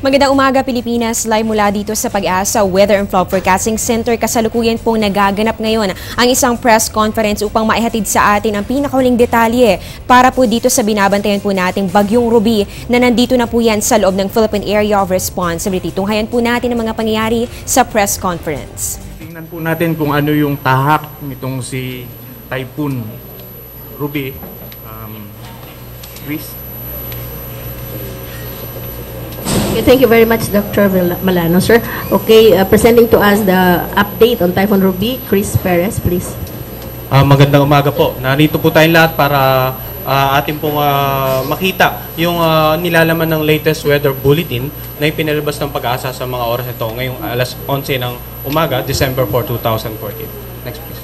Magandang umaga Pilipinas, live mula dito sa Pag-asa Weather and Flood Forecasting Center. Kasalukuyan pong nagaganap ngayon ang isang press conference upang maihatid sa atin ang pinakahuling detalye para po dito sa binabantayan po nating Bagyong Ruby na nandito na po yan sa loob ng Philippine Area of Responsibility. Tunghayan po natin ang mga pangyayari sa press conference. Tingnan po natin kung ano yung tahak nitong si Typhoon Ruby. Chris? Okay, thank you very much, Dr. Malano, sir. Okay, presenting to us the update on Typhoon Ruby, Chris Perez, please. Magandang umaga po. Narito po tayong lahat para ating pong makita yung nilalaman ng latest weather bulletin na ipinalabas ng Pag-asa sa mga oras ito ngayong alas 11 ng umaga, December 4, 2014. Next, please.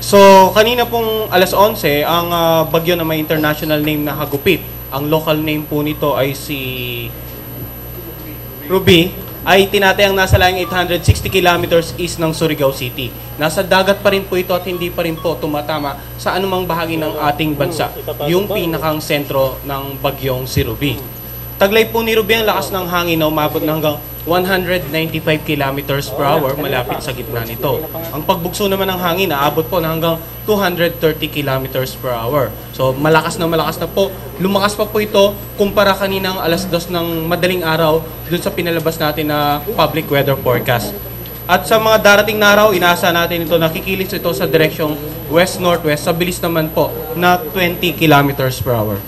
So, kanina pong alas 11, ang bagyo na may international name na Hagupit. Ang local name po nito ay si Ruby, ay tinatayang nasa layong 860 kilometers east ng Surigao City. Nasa dagat pa rin po ito at hindi pa rin po tumatama sa anumang bahagi ng ating bansa, yung pinakang sentro ng bagyong si Ruby. Taglay po ni Ruby ang lakas ng hangin na umabot na hanggang 195 kilometers per hour malapit sa gitna nito. Ang pagbugso naman ng hangin naabot po na hanggang 230 kilometers per hour. So malakas na po. Lumakas pa po ito kumpara kaninang alas 2 ng madaling araw dun sa pinalabas natin na public weather forecast. At sa mga darating na araw, inaasa natin ito, nakikilis ito sa direksyong west-northwest sa bilis naman po na 20 kilometers per hour.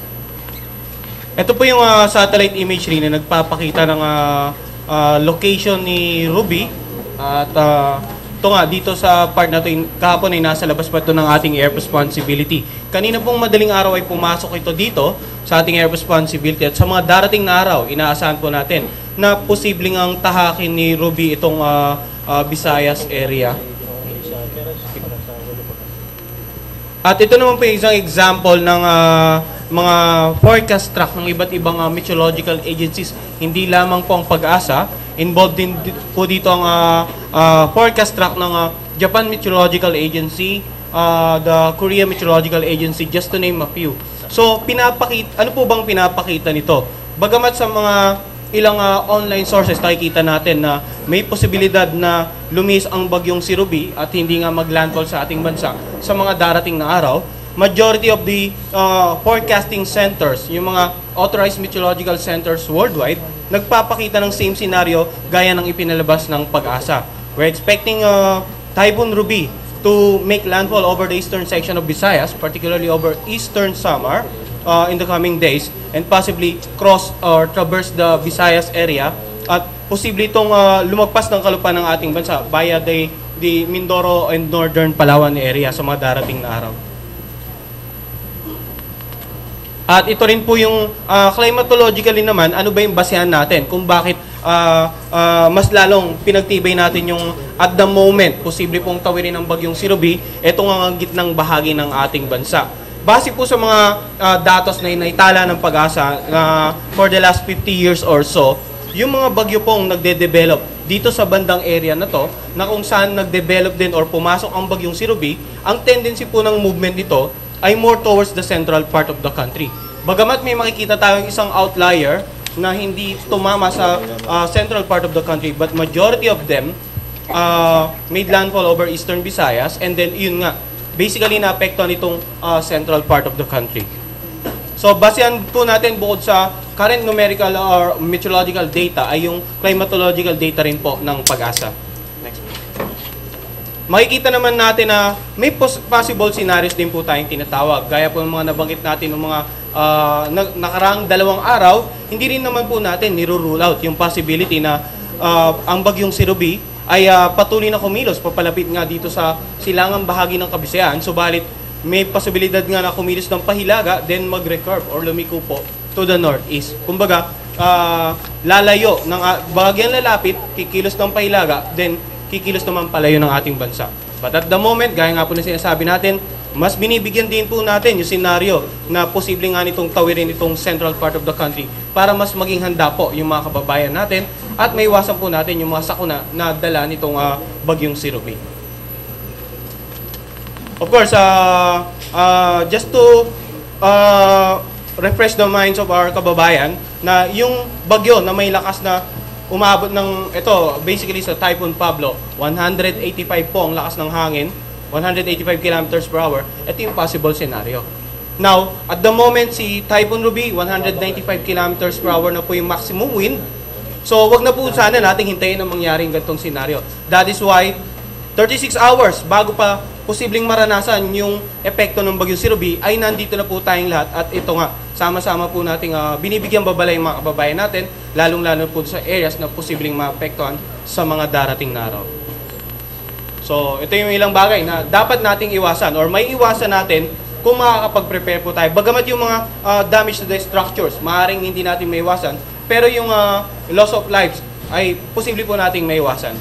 Ito po yung satellite imagery na nagpapakita ng location ni Ruby. At ito nga, dito sa part na ito, kahapon ay nasa labas pa ito ng ating air responsibility. Kanina pong madaling araw ay pumasok ito dito sa ating air responsibility. At sa mga darating na araw, inaasahan po natin na posibleng ang tahakin ni Ruby itong Visayas area. At ito naman po yung isang example ng mga forecast track ng iba't ibang meteorological agencies. Hindi lamang po ang Pag-asa, involved din po dito ang forecast track ng Japan Meteorological Agency, the Korea Meteorological Agency, just to name a few. So, ano po bang pinapakita nito? Bagamat sa mga ilang online sources, nakikita natin na may posibilidad na lumis ang bagyong si Ruby at hindi nga maglandfall sa ating bansa sa mga darating na araw. Majority of the forecasting centers, yung mga authorized meteorological centers worldwide, nagpapakita ng same scenario gaya ng ipinalabas ng Pag-asa. We're expecting Typhoon Ruby to make landfall over the eastern section of Visayas, particularly over eastern Samar in the coming days, and possibly cross or traverse the Visayas area at posible itong lumagpas ng kalupan ng ating bansa via the Mindoro and northern Palawan area sa mga darating na araw. At ito rin po yung climatologically naman, ano ba yung basehan natin kung bakit mas lalong pinagtibay natin yung at the moment, posible pong tawirin ng bagyong si Ruby, itong ang gitnang bahagi ng ating bansa. Base po sa mga datos na inaitala ng Pag-asa for the last 50 years or so, yung mga bagyo pong nagde-develop dito sa bandang area na to, na kung saan nagdevelop din or pumasok ang bagyong si Ruby, ang tendency po ng movement nito ay more towards the central part of the country. Bagamat may makikita tayong isang outlier na hindi tumama sa central part of the country, but majority of them made landfall over eastern Visayas, and then yun nga, basically naapektuhan itong central part of the country. So basehan po natin bukod sa current numerical or meteorological data ay yung climatological data rin po ng Pag-asa. Next. Makikita naman natin na may possible scenarios din po tayong tinatawag. Gaya po ng mga nabanggit natin ng mga nakaraang 2 araw, hindi rin naman po natin niro-rule out yung possibility na ang bagyong si Ruby ay patuloy na kumilos, papalapit nga dito sa silangang bahagi ng Kabisayan. Subalit may posibilidad nga na kumilos ng pahilaga, then mag-recurve or lumiko po to the northeast. Kumbaga, lalayo ng bahagyang lalapit, kikilos ng pahilaga, then kikilos naman palayo ng ating bansa. But at the moment, gaya nga po na sinasabi natin, mas binibigyan din po natin yung senaryo na posibleng nga nitong tawirin itong central part of the country para mas maging handa po yung mga kababayan natin at may iwasan po natin yung mga sakuna na dala nitong bagyong si Ruby. Of course, just to refresh the minds of our kababayan na yung bagyo na may lakas na umabot ng, ito, basically sa Typhoon Pablo, 185 po ang lakas ng hangin, 185 kilometers per hour. Ito yung possible scenario. Now, at the moment, si Typhoon Ruby, 195 kilometers per hour na po yung maximum wind. So, wag na po sana nating hintayin na mangyari yung ganitong scenario. That is why, 36 hours bago pa posibleng maranasan yung epekto ng bagyong si Ruby, ay nandito na po tayong lahat. At ito nga, sama-sama po nating binibigyan babala yung mga kababayan natin, lalong-lalo po sa areas na posibleng maapektuhan sa mga darating na araw. So, ito yung ilang bagay na dapat nating iwasan or may iwasan natin kung makakapag-prepare po tayo. Bagamat yung mga damage to the structures, maaaring hindi natin maiwasan, pero yung loss of lives ay posible po nating maiwasan.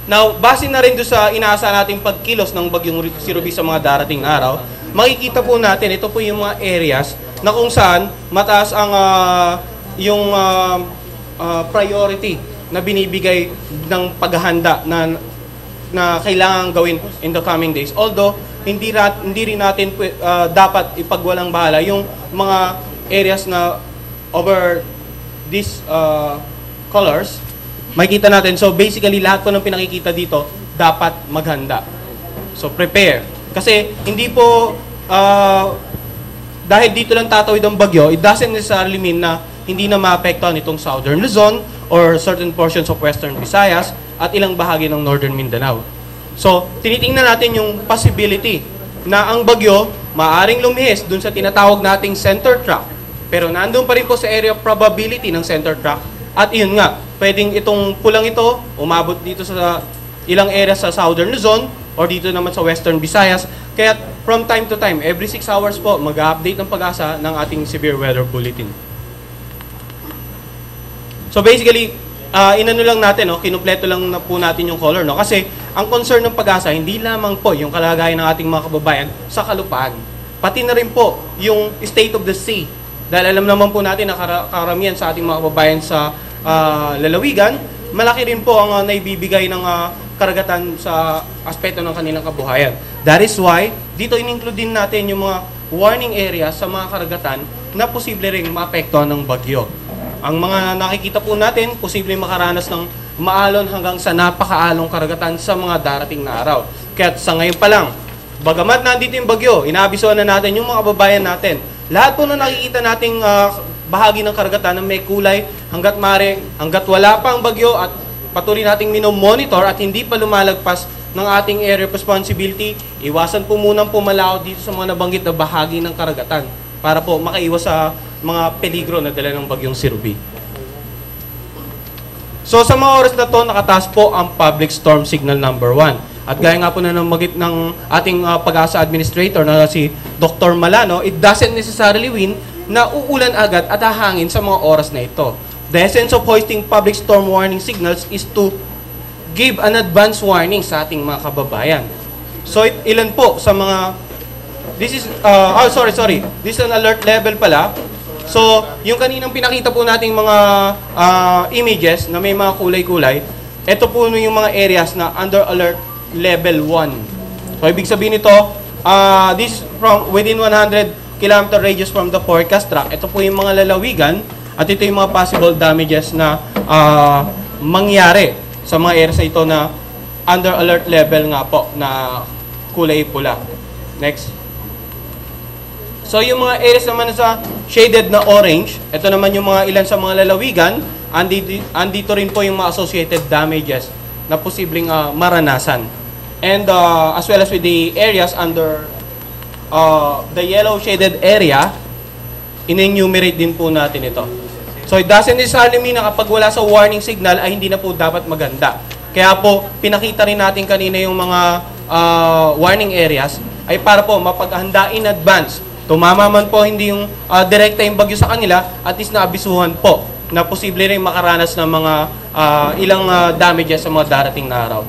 Now, base na rin doon sa inaasahan nating pagkilos ng bagyong si Ruby sa mga darating na araw, makikita po natin, ito po yung mga areas na kung saan mataas ang yung priority na binibigay ng paghahanda na kailangan gawin in the coming days. Although, hindi rin natin dapat ipagwalang bahala yung mga areas na over these colors. Makikita natin. So, basically, lahat po ng pinakikita dito, dapat maghanda. So, prepare. Kasi, hindi po, dahil dito lang tatawid ang bagyo, it doesn't necessarily mean na hindi na maapektuhan itong Southern Luzon or certain portions of Western Visayas at ilang bahagi ng Northern Mindanao. So, tinitingnan natin yung possibility na ang bagyo maaring lumihis dun sa tinatawag nating center track. Pero nandun pa rin po sa area of probability ng center track. At yun nga, pwedeng itong pulang ito, umabot dito sa ilang areas sa Southern Luzon or dito naman sa Western Visayas. Kaya from time to time, every 6 hours po, mag-update ng Pag-asa ng ating severe weather bulletin. So basically, inano lang natin, kinumpleto lang na po natin yung color. Kasi ang concern ng Pag-asa, hindi lamang po yung kalagayan ng ating mga kababayan sa kalupaan. Pati na rin po yung state of the sea. Dahil alam naman po natin na karamihan sa ating mga kababayan sa lalawigan, malaki rin po ang naibibigay ng karagatan sa aspeto ng kanilang kabuhayan. That is why, dito in-include din natin yung mga warning areas sa mga karagatan na posible ring maapektuhan ng bagyo. Ang mga nakikita po natin, posible makaranas ng maalon hanggang sa napakaalong karagatan sa mga darating na araw. Kaya sa ngayon pa lang, bagamat nandito yung bagyo, inaabisuhan na natin yung mga kababayan natin. Lahat po na nakikita nating bahagi ng karagatan na may kulay hanggat wala pa ang bagyo at patuloy nating minomonitor at hindi pa lumalagpas ng ating area of responsibility, iwasan po munang pumalao dito sa mga nabanggit na bahagi ng karagatan para po makaiwas sa mga peligro na dala ng bagyong si Ruby. So sa mga oras na to, nakataas po ang public storm signal number 1. At gaya nga po na namagit ng ating Pag-asa Administrator na si Dr. Malano, it doesn't necessarily mean na uulan agad at hahangin sa mga oras na ito. The essence of hoisting public storm warning signals is to give an advance warning sa ating mga kababayan. So ilan po sa mga, this is, this is an alert level pala. So yung kaninang pinakita po nating mga images na may mga kulay-kulay, ito po yung mga areas na under alert level 1. So, ibig sabihin nito, this is from within 100 km radius from the forecast track. Ito po yung mga lalawigan at ito yung mga possible damages na mangyari sa mga areas na ito na under alert level nga po na kulay pula. Next. So, yung mga areas naman sa shaded na orange, ito naman yung mga ilan sa mga lalawigan, andito rin po yung mga associated damages na posibleng maranasan. And as well as with the areas under the yellow shaded area, in-enumerate din po natin ito. So it doesn't necessarily mean na kapag wala sa warning signal ay hindi na po dapat maganda. Kaya po, pinakita rin natin kanina yung mga warning areas ay para po mapaghanda in advance. Tumama man po hindi yung direkta yung bagyo sa kanila, at least naabisuhan po na posible rin makaranas ng mga ilang damages sa mga darating na araw.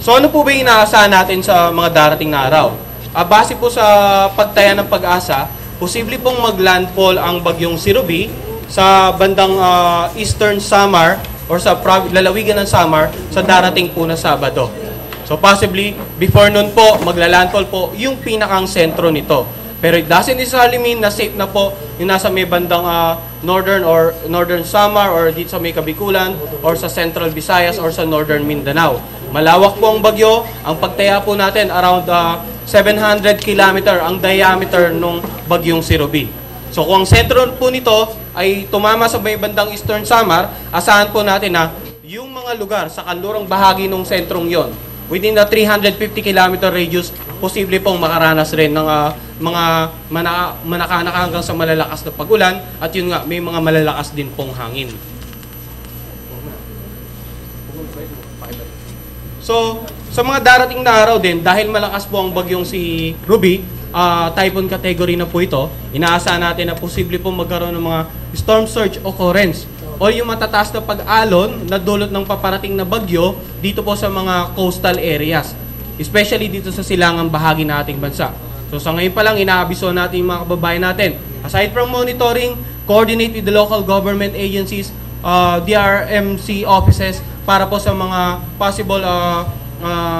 So ano po ba yung inaasahan natin sa mga darating na araw? Base po sa pagtaya ng Pag-asa, posible pong maglandfall ang bagyong si Ruby sa bandang Eastern Samar or sa lalawigan ng Samar sa darating po na Sabado. So possibly, before nun po, maglalandfall po yung pinakang sentro nito. Pero it doesn't necessarily mean na safe na po yung nasa may bandang northern Samar or dito sa may Kabikulan or sa Central Visayas or sa Northern Mindanao. Malawak po ang bagyo. Ang pagtaya po natin around 700 kilometer ang diameter ng bagyong si Ruby. So kung ang sentro po nito ay tumama sa may bandang Eastern Samar, asahan po natin na yung mga lugar sa kanlurang bahagi ng sentrong yon, within the 350 kilometer radius, posible pong makaranas rin ng mga manakanak hanggang sa malalakas na pagulan at yun nga, may mga malalakas din pong hangin. So, sa mga darating na araw din, dahil malakas po ang bagyong si Ruby, typhoon category na po ito, inaasahan natin na posible po magkaroon ng mga storm surge occurrence o yung matataas na pag-alon na dulot ng paparating na bagyo dito po sa mga coastal areas, especially dito sa silangang bahagi ng ating bansa. So sa ngayon pa lang, inaabiso natin yung mga kababayan natin. Aside from monitoring, coordinate with the local government agencies, DRMC offices para po sa mga possible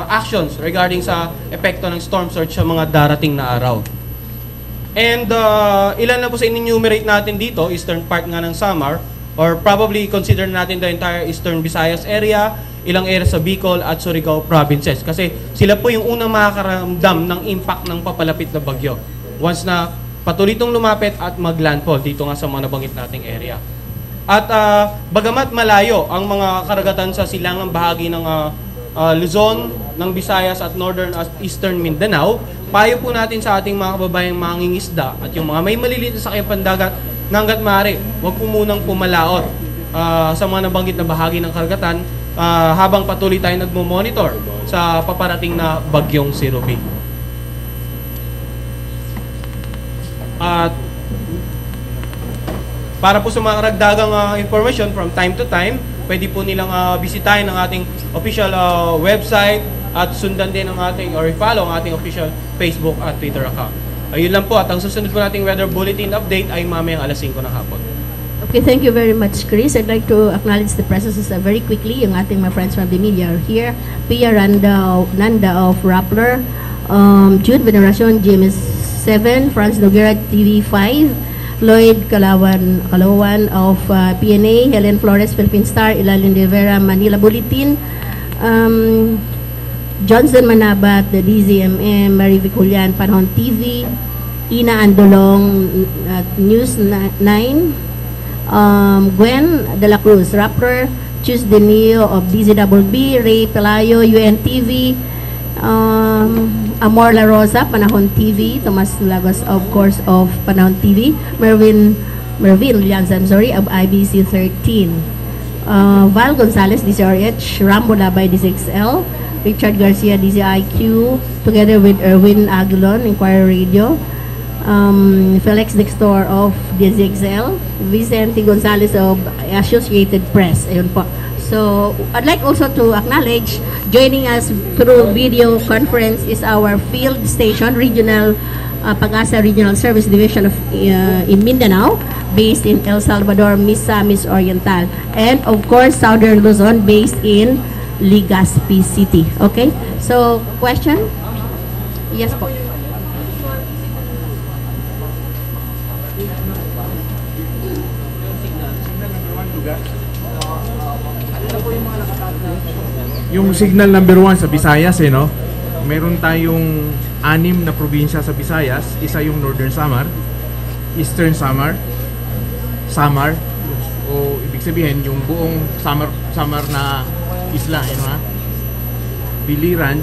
actions regarding sa epekto ng storm surge sa mga darating na araw. And ilan na po sa in-enumerate natin dito, eastern part nga ng Samar, or probably consider natin the entire Eastern Visayas area, ilang area sa Bicol at Surigao provinces. Kasi sila po yung unang makakaramdam ng impact ng papalapit na bagyo. Once na patuloy itong lumapit at maglandfall dito nga sa mga nabanggit nating area. At bagamat malayo ang mga karagatan sa silangang bahagi ng Luzon, ng Visayas at Northern at Eastern Mindanao, payo po natin sa ating mga kababayang mangingisda at yung mga may maliliit na sakay pandagat na hanggat maaari, huwag po munang pumalaot sa mga nabanggit na bahagi ng karagatan habang patuloy tayo nagmo-monitor sa paparating na bagyong si Ruby. At para po sa mga karagdagang information from time to time, pwede po nilang bisitahin ang ating official website at sundan din ang ating or follow ang ating official Facebook at Twitter account. Ayun lang po at ang susunod po nating weather bulletin update ay mamayang alas 5 ng hapon. Okay, thank you very much, Chris. I'd like to acknowledge the presence very quickly yung ating mga friends from the media are here. Pia Nanda of Rappler, Jude Veneracion, James 7, Franz Noguera, TV5, Lloyd Kalawan of PNA, Helen Flores, Philippine Star, Ilalin de Vera, Manila Bulletin, Johnson Manabat, the DZMM, Marie Viculian, Panahon TV, Ina Andolong, News 9, Gwen De La Cruz, Rapper, Chus Denio of DZWB, Ray Pelayo, UNTV, Amor La Rosa, Panahon TV, Tomas Lagos, of course, of Panahon TV, Mervin Lianza, I'm sorry, of IBC 13, Val Gonzalez, DCRH, Rambo Labay, DCXL, Richard Garcia, DCIQ, together with Erwin Aguilon, Inquirer Radio, Felix Dextor of DZXL, Vicente Gonzalez of Associated Press. Ayun po. So, I'd like also to acknowledge, joining us through video conference is our field station, regional Pag-asa Regional Service Division of in Mindanao, based in El Salvador, Misamis Oriental, and of course, Southern Luzon, based in Legazpi City. Okay? So, question? Yes po. Yung signal number 1 sa Visayas, no? Meron tayong 6 na probinsya sa Visayas. Isa yung Northern Samar, Eastern Samar, o ibig sabihin yung buong Samar na isla, ha? Biliran,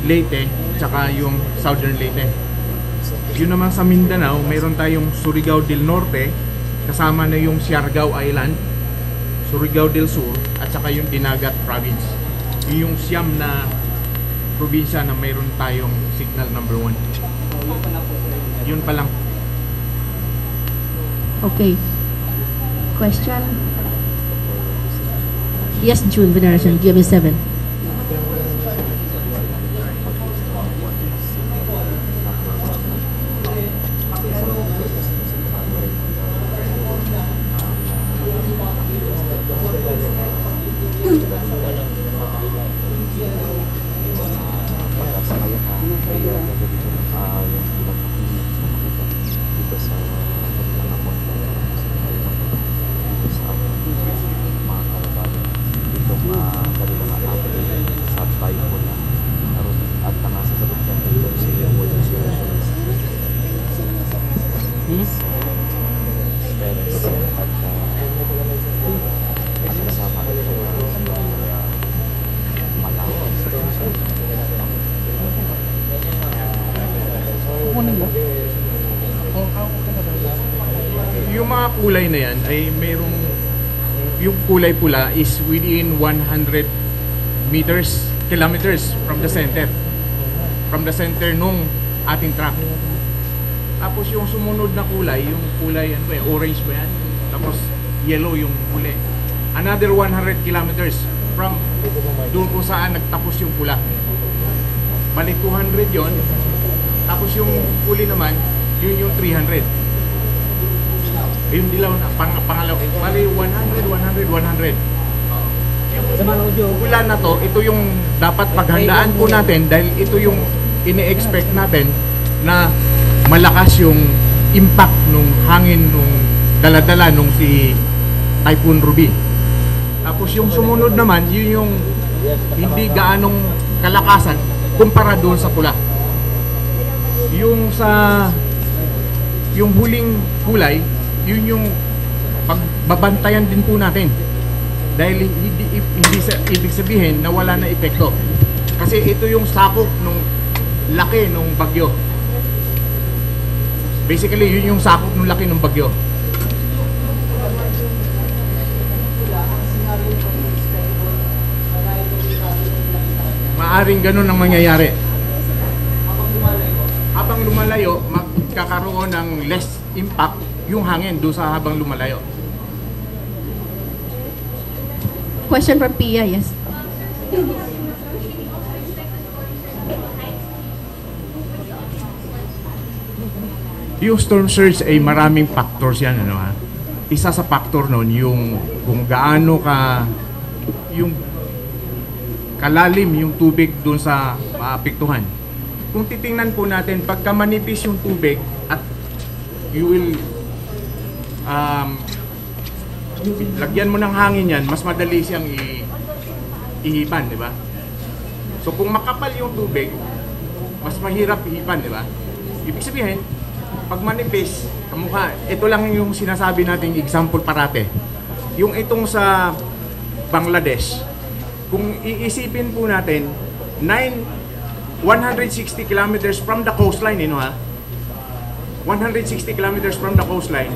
Leyte, tsaka yung Southern Leyte. Yun naman sa Mindanao, mayroon tayong Surigao del Norte, kasama na yung Siargao Island, Surigao del Sur, at saka yung Dinagat Province. Yung siyam na probinsya na mayroon tayong signal number 1. Yun pa lang. Okay. Question? Yes, June Veneracion, GMA7. kulay na yan ay mayroong, yung kulay pula is within 100 kilometers from the center. From the center nung ating track. Tapos yung sumunod na kulay, yung kulay ano ba, orange ba yan? Tapos yellow yung huli. Another 100 kilometers from doon kung saan nagtapos yung pula. Balik 200 yon. Tapos yung huli naman, yun yung 300. Yung dilaw na pangalaw. Bali 100. Yung pula na to, ito yung dapat paghandaan po natin dahil ito yung ini-expect natin na malakas yung impact nung hangin nung dala-dala nung si Typhoon Ruby. Tapos yung sumunod naman, yun yung hindi gaanong kalakasan kumpara doon sa pula. Yung huling kulay, yun yung pagbabantayan din po natin. Dahil hindi ibig sabihin na wala na epekto. Kasi ito yung sakop nung laki nung bagyo. Basically, yun yung sakop nung laki nung bagyo. Maaring ganun ang mangyayari. Habang lumalayo, magkakaroon ng less impact yung hangin doon sa habang lumalayo. Question from Pia, yes. Yung storm surge ay maraming factors yan, ano ha. Isa sa factor nun yung kung gaano ka yung kalalim yung tubig doon sa maapektuhan. Kung titingnan po natin, pagka manipis yung tubig at you will lagyan mo ng hangin yan, mas madali siyang ihipan, di ba? So kung makapal yung tubig, mas mahirap ihipan, di ba? Ibig sabihin, pag manipis, kamukha, ito lang yung sinasabi nating example parate. Yung itong sa Bangladesh, kung iisipin po natin, 160 kilometers from the coastline, 160 kilometers from the coastline,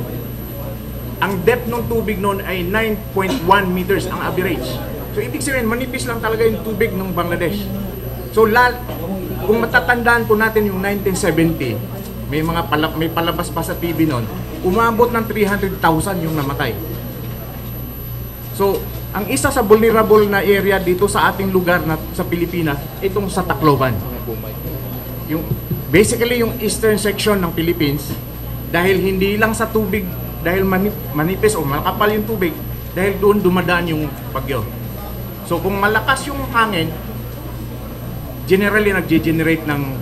ang depth ng tubig noon ay 9.1 meters ang average. So ibig sabihin, manipis lang talaga yung tubig ng Bangladesh. So kung matatandaan po natin yung 1970, may palabas pa sa TV noon, umabot ng 300,000 yung namatay. So ang isa sa vulnerable na area dito sa ating lugar na sa Pilipinas, itong sa Tacloban. Basically yung eastern section ng Philippines, dahil hindi lang sa tubig, dahil manipis o makapal yung tubig, dahil doon dumadaan yung bagyo. So kung malakas yung hangin, generally nagge-generate ng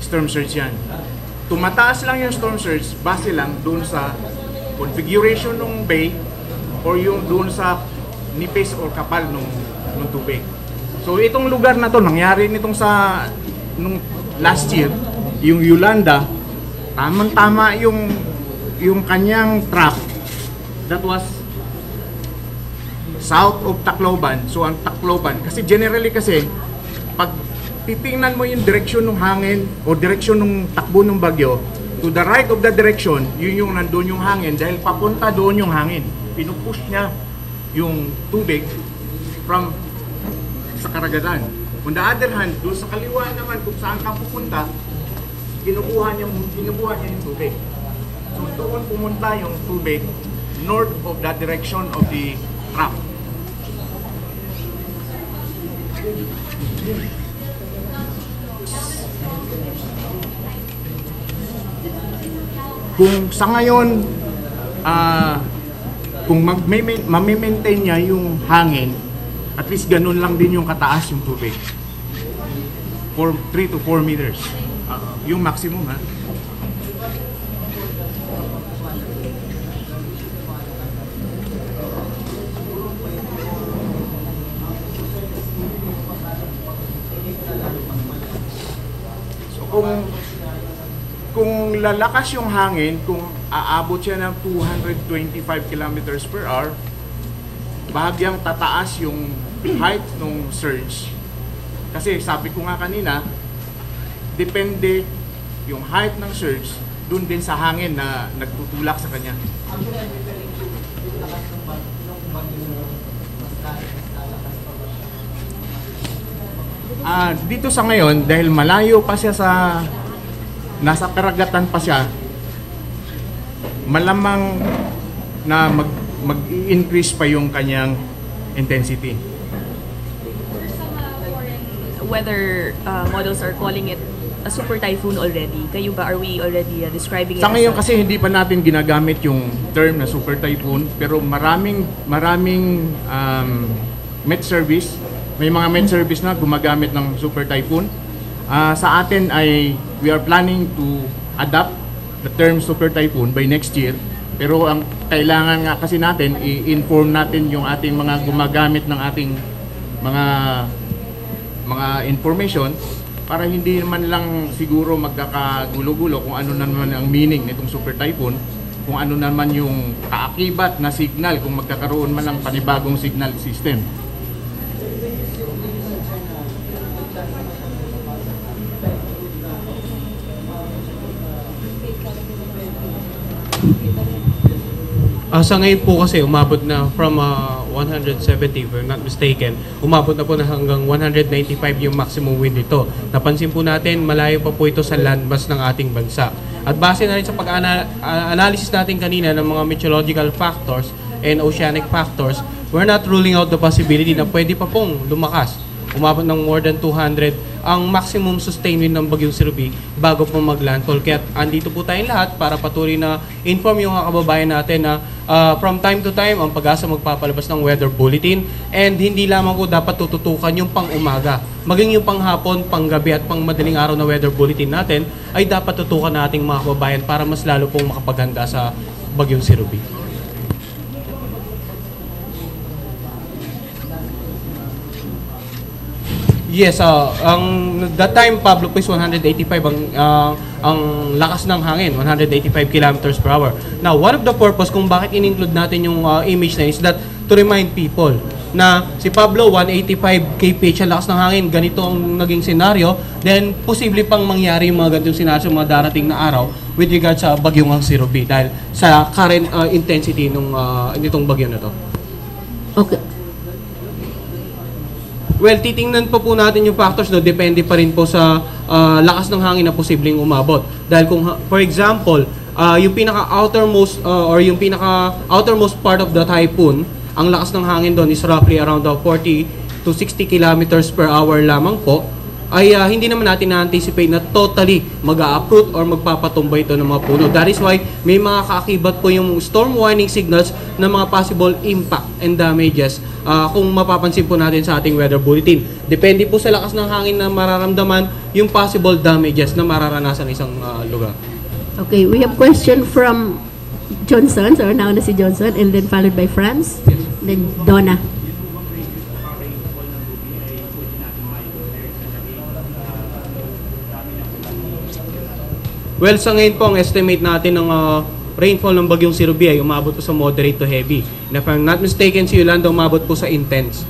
storm surge yan. Tumataas lang yung storm surge base lang doon sa configuration ng bay or yung doon sa nipis or kapal ng tubig. So itong lugar na to, nangyari nitong nung last year, yung Yolanda, tamang-tama yung kanyang track that was south of Tacloban. So ang Tacloban, kasi generally pag titingnan mo yung direksyon ng hangin o direksyon ng takbo ng bagyo, to the right of the direction, yun yung nandun yung hangin dahil papunta doon yung hangin. Pinupush niya yung tubig from sa karagatan. On the other hand, doon sa kaliwa naman kung saan ka pupunta, kinukuha niya yung tubig. So doon pumunta yung tubig north of the direction of the track. Kung sa ngayon, kung ma-maintain niya yung hangin, at least ganun lang din yung kataas yung tubig. 3 to 4 meters. Yung maximum, ha? So kung lalakas yung hangin, kung aabot siya ng 225 kilometers per hour, bahagyang tataas yung height ng surge. Kasi sabi ko nga kanina, depende yung height ng surge, dun din sa hangin na nagtutulak sa kanya. Dito sa ngayon, dahil malayo pa siya sa, nasa karagatan pa siya, malamang na mag-increase pa yung kanyang intensity. Weather models are calling it a super typhoon already. Kayo ba, are we already describing it Sa ngayon as kasi hindi pa natin ginagamit yung term na super typhoon, pero maraming Met Service, may mga Met Service na gumagamit ng super typhoon. Sa atin ay we are planning to adapt the term super typhoon by next year. Pero ang kailangan nga kasi natin i-inform natin yung ating mga gumagamit ng ating mga information para hindi naman lang siguro magkakagulo-gulo kung ano naman ang meaning nitong super typhoon, kung ano naman yung kaakibat na signal kung magkakaroon man ng panibagong signal system. Sa ngayon po kasi umabot na from 170, if I'm not mistaken, umabot na po na hanggang 195 yung maximum wind nito. Napansin po natin, malayo pa po ito sa landmass ng ating bansa. At base na rin sa pag-analysis natin kanina ng mga meteorological factors and oceanic factors, we're not ruling out the possibility na pwede pa pong lumakas. Umabot ng more than 200 ang maximum sustained wind ng Bagyong Sirubi bago po mag-landfall. Kaya andito po tayong lahat para patuloy na inform yung mga kababayan natin na from time to time ang Pag-asa magpapalabas ng weather bulletin, and hindi lamang po dapat tututukan yung pang-umaga. Maging yung pang-hapon, pang-gabi at pang-madaling araw na weather bulletin natin ay dapat tutukan nating mga kababayan para mas lalo pong makapaghanda sa Bagyong Sirubi. Yes, that time Pablo po is 185 ang lakas ng hangin, 185 kilometers per hour. Now, one of the purpose kung bakit in-include natin yung image na is that to remind people na si Pablo 185 kph ang lakas ng hangin, ganito ang naging senaryo, then posible pang mangyari yung mga ganitong senaryo sa mga darating na araw with regard sa Bagyong Sirubi dahil sa current intensity nitong bagyo na to. Okay. Well, titingnan po natin yung factors, no, depende pa rin po sa lakas ng hangin na posibleng umabot. Dahil kung, for example, yung pinaka-outermost or yung pinaka-outermost part of the typhoon, ang lakas ng hangin doon is roughly around 40 to 60 kilometers per hour lamang po, ay hindi naman natin na-anticipate na totally mag-a-uproot or magpapatumbay ito ng mga puno. That is why may mga kaakibat po yung storm warning signals na mga possible impact and damages kung mapapansin po natin sa ating weather bulletin. Depende po sa lakas ng hangin na mararamdaman yung possible damages na mararanasan isang lugar. Okay, we have question from Johnson, so now na si Johnson, and then followed by Franz, then Donna. Well, sa ngayon po, ang estimate natin ng rainfall ng Bagyong Sirubi ay umabot po sa moderate to heavy. And if I'm not mistaken, si Yolanda umabot po sa intense.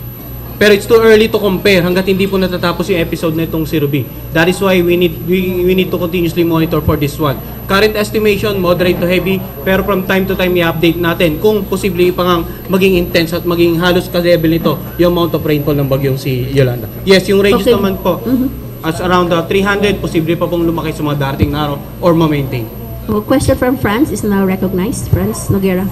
Pero it's too early to compare hanggat hindi po natatapos yung episode na itong Sirubi. That is why we need to continuously monitor for this one. Current estimation, moderate to heavy, pero from time to time i-update natin kung posible pa ngang maging intense at maging halos ka-level nito yung amount of rainfall ng Bagyong si Yolanda. Yes, yung ranges naman po, as around 300, posible pa pong lumaki sa mga darating na araw or ma-maintain. Well, question from Franz is now recognized. Franz Noguera.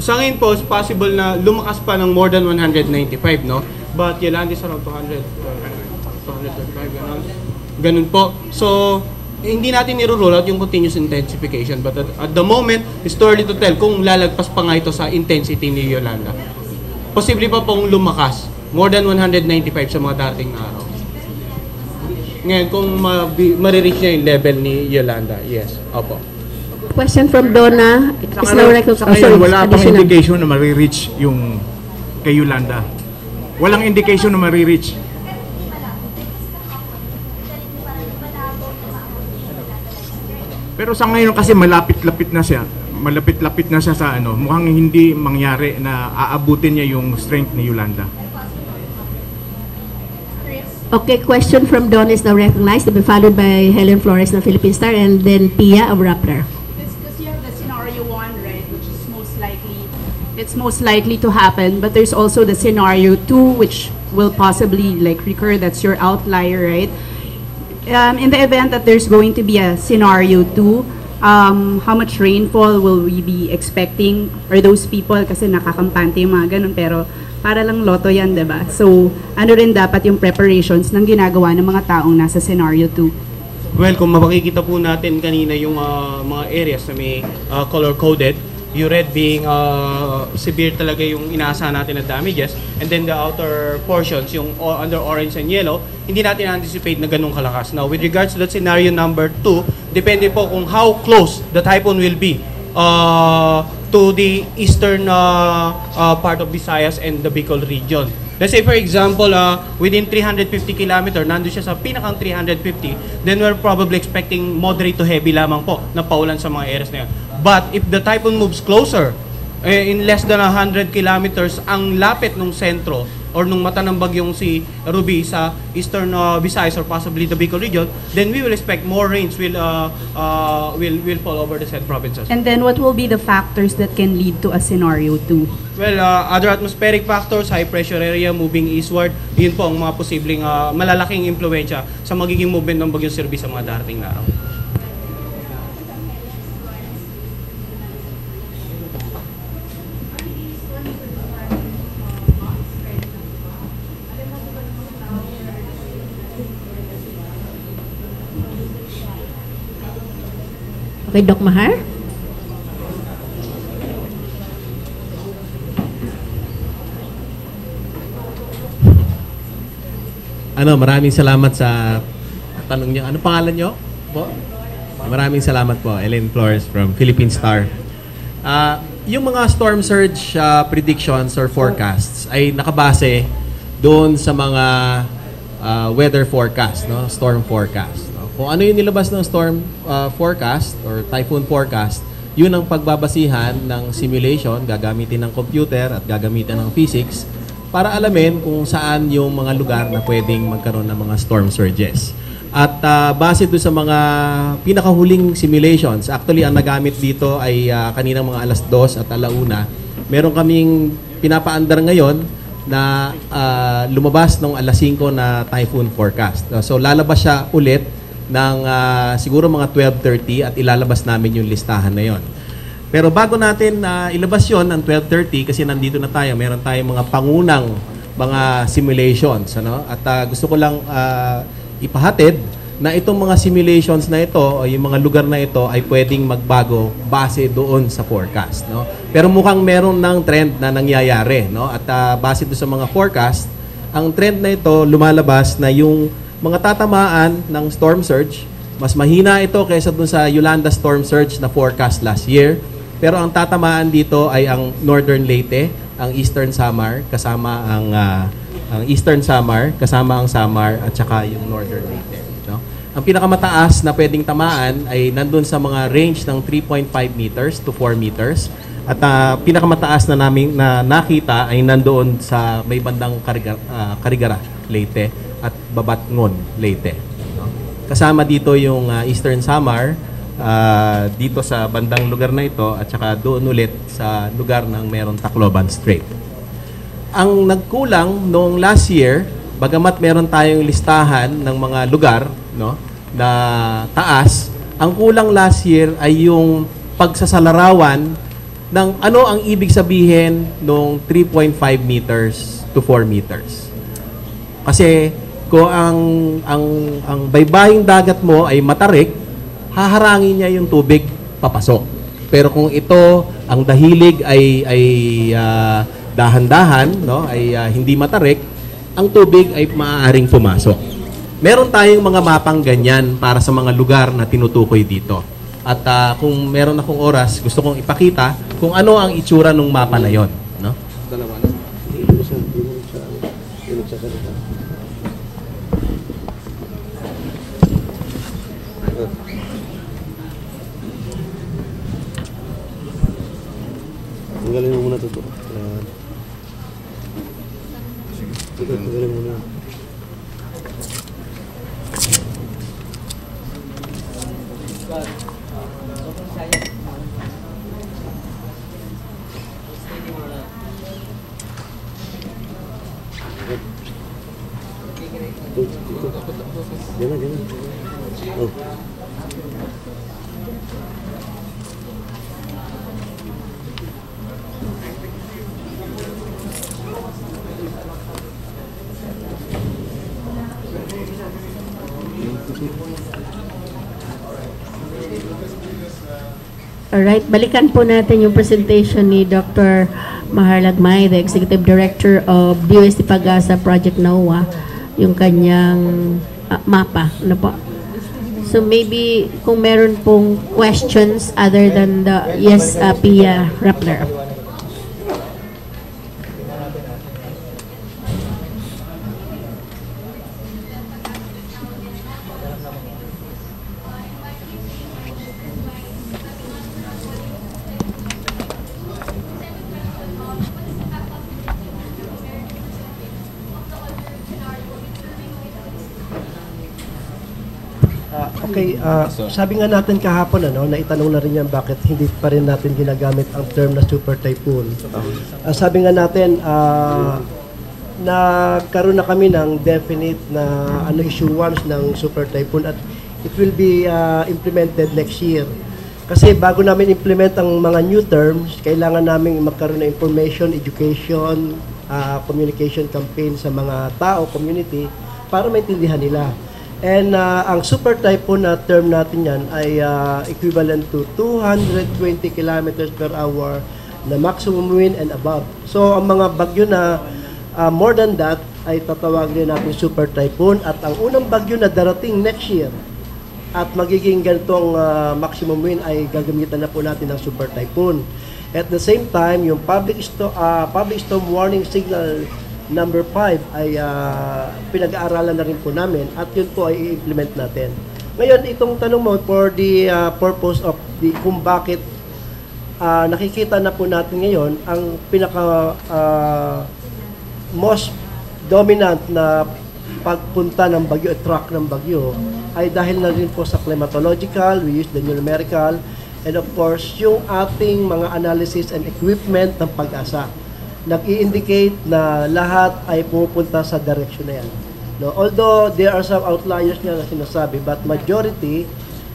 Sa ngayon po, it's possible na lumakas pa ng more than 195, no? But Yolanda is around 200, 235, ganun po. So, hindi natin niro-roll out yung continuous intensification, but at the moment, it's too early to tell kung lalagpas pa nga ito sa intensity ni Yolanda. Posible pa pong lumakas, more than 195 sa mga darating na araw. Ngayon, kung marireach niya yung level ni Yolanda, yes, opo. Question from Donna is now recognized. Sa ngayon, wala pang indication na marireach yung kay Yolanda. Walang indication na marireach. Pero sa ngayon kasi malapit-lapit na siya. malapit-lapit na siya sa ano, mukhang hindi mangyari na aabutin niya yung strength ni Yolanda. Okay, question from Don is now recognized to be followed by Helen Flores ng Philippine Star and then Pia of Rappler. Because you have the scenario 1, right, which is it's most likely to happen, but there's also the scenario 2, which will possibly like recur. That's your outlier, right? In the event that there's going to be a scenario 2, how much rainfall will we be expecting? Or those people, kasi nakakampante yung mga ganun, pero para lang loto yan, diba? So, ano rin dapat yung preparations ng ginagawa ng mga taong nasa scenario 2? Well, kung makikita po natin kanina yung mga areas na may color-coded, yung red being severe talaga yung inaasahan natin na damages, and then the outer portions, yung under orange and yellow, hindi natin anticipate na ganun kalakas. Now, with regards to that scenario number 2, depende po kung how close the typhoon will be to the eastern part of Visayas and the Bicol region. Let's say for example, within 350 km, nandun siya sa pinakang 350, then we're probably expecting moderate to heavy lamang po na paulan sa mga areas na yun. But if the typhoon moves closer, in less than 100 kilometers, ang lapit ng sentro or nung mata ng bagyong si Ruby sa eastern Visayas or possibly the Bicol region, then we will expect more rains will fall over the said provinces. And then what will be the factors that can lead to a scenario 2? Well, other atmospheric factors, high pressure area moving eastward, yun po ang mga posibleng malalaking impluensya sa magiging movement ng bagyong Ruby sa mga darating na araw. Okay, Doc Mahar? Maraming salamat sa tanong niyo. Ano pangalan niyo po? Maraming salamat po, Ellen Flores from Philippine Star. Yung mga storm surge predictions or forecasts ay nakabase doon sa mga weather forecast, no? Storm forecast. Kung ano yung nilabas ng storm forecast or typhoon forecast, yun ang pagbabasihan ng simulation, gagamitin ng computer at gagamitin ng physics para alamin kung saan yung mga lugar na pwedeng magkaroon ng mga storm surges. At base doon sa mga pinakahuling simulations, actually ang nagamit dito ay kaninang mga alas 2 at alauna. Meron kaming pinapaandar ngayon na lumabas ng alas 5 na typhoon forecast. So lalabas siya ulit ng siguro mga 12:30 at ilalabas namin yung listahan na yon. Pero bago natin ilabas yon ng 12:30 kasi nandito na tayo, meron tayong mga pangunang mga simulations, ano? At gusto ko lang ipahatid na itong mga simulations na ito o yung mga lugar na ito ay pwedeng magbago base doon sa forecast, no? Pero mukhang meron ng trend na nangyayari, no? At base doon sa mga forecast, ang trend na ito lumalabas na yung mga tatamaan ng storm surge, mas mahina ito kaysa dun sa Yolanda storm surge na forecast last year. Pero ang tatamaan dito ay ang Northern Leyte, ang Eastern Samar, kasama ang Eastern Samar, kasama ang Samar at saka yung Northern Leyte. No? Ang pinakamataas na pwedeng tamaan ay nandun sa mga range ng 3.5 meters to 4 meters. At pinakamataas na namin na nakita ay nandoon sa may bandang Carigara, Leyte at Babatngon, Leyte. No? Kasama dito yung Eastern Samar, dito sa bandang lugar na ito, at saka doon ulit sa lugar ng meron Tacloban Strait. Ang nagkulang noong last year, bagamat meron tayong listahan ng mga lugar, no, na taas, ang kulang last year ay yung pagsasalarawan ng ano ang ibig sabihin ng 3.5 meters to 4 meters. Kasi kung ang baybaying dagat mo ay matarik, haharangin niya yung tubig papasok. Pero kung ito, ang dahilig ay dahan-dahan, no, ay hindi matarik, ang tubig ay maaaring pumasok. Meron tayong mga mapang ganyan para sa mga lugar na tinutukoy dito. At kung meron akong oras, gusto kong ipakita kung ano ang itsura ng mapa na yon, no? Dalawa na. Tanggalin mo muna ito. Yan. Sige, tanggalin mo muna. Gana, gana. Oh. Alright, balikan po natin yung presentation ni Dr. Mahar Lagmay, the Executive Director of DOST Pag-asa Project NOAA, yung kanyang mapa. Ano po? So maybe kung meron pong questions other than the Pia Rappler. Okay, sabi nga natin kahapon na itanong na rin yan bakit hindi pa rin natin ginagamit ang term na super typhoon. Sabi nga natin, nagkaroon na kami ng definite na issuance ng super typhoon at it will be implemented next year. Kasi bago namin implement ang mga new terms, kailangan namin magkaroon ng information, education, communication campaign sa mga tao, community, para maintindihan nila. And ang super typhoon na term natin yan ay equivalent to 220 kilometers per hour na maximum wind and above. So ang mga bagyo na more than that ay tatawagin natin super typhoon at ang unang bagyo na darating next year at magiging ganitong maximum wind ay gagamitan na po natin ng super typhoon. At the same time, yung public storm warning signal number 5 ay pinag-aaralan na rin po namin at yun po ay i-implement natin. Ngayon, itong tanong mo for the purpose of kung bakit nakikita na po natin ngayon ang pinaka most dominant na pagpunta ng bagyo, track ng bagyo ay dahil na rin po sa climatological, we use the numerical, and of course, yung ating mga analysis and equipment ng Pag-asa nag-i-indicate na lahat ay pumupunta sa direction na yan. No? Although there are some outliers niya na sinasabi, but majority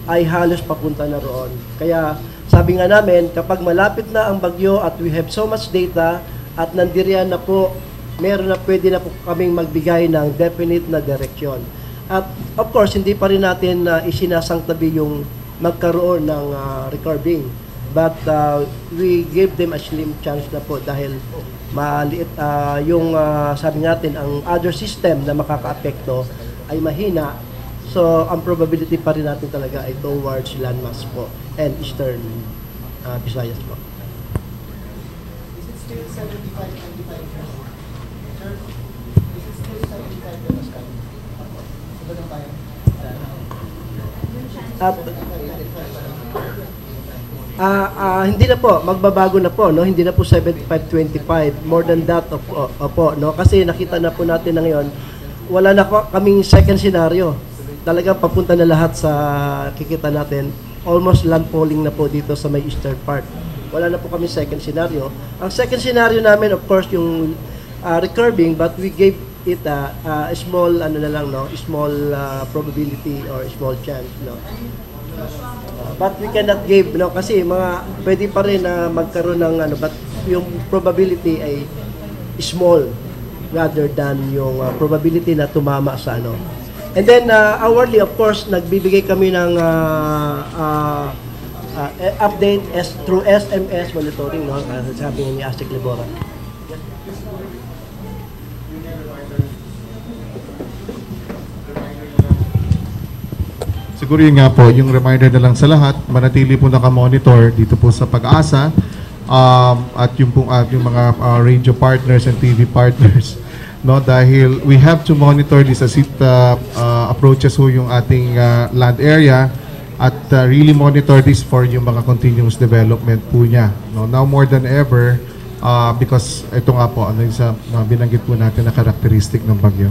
ay halos papunta na roon. Kaya sabi nga namin, kapag malapit na ang bagyo at we have so much data at nandiriyan na po, meron na pwede na po kaming magbigay ng definite na direction. At of course, hindi pa rin natin isinasangtabi yung magkaroon ng recurving. But we gave them a slim chance na po dahil maliit yung sabi natin ang other system na makaka-apekto ay mahina. So ang probability pa rin natin talaga ay towards landmass po and eastern Visayas po. Is it still 75-95? Sir, is it still 75 Pascal? Sabi lang tayo. Hindi na po, magbabago na po, no? Hindi na po 75-25, more than that po, no? Kasi nakita na po natin na ngayon, wala na kaming second scenario. Talagang papunta na lahat sa kikita natin, almost landfalling na po dito sa may eastern part. Wala na po kami second scenario. Ang second scenario namin, of course, yung recurving, but we gave it a small, small probability or small chance, no? But we cannot give, no, kasi pwede pa rin na magkaroon ng but yung probability ay small rather than yung probability na tumama sa And then hourly, of course, nagbibigay kami ng update through SMS monitoring, no, sabi ni Astic Libora. Siguro yun nga po, yung reminder na lang sa lahat, manatili po nakamonitor dito po sa Pag-asa at yung mga radio partners and TV partners, no, dahil we have to monitor this as it approaches ho yung ating land area at really monitor this for yung mga continuous development po niya. No? Now more than ever, because ito nga po, ano yung sa binanggit po natin na characteristic ng bagyo.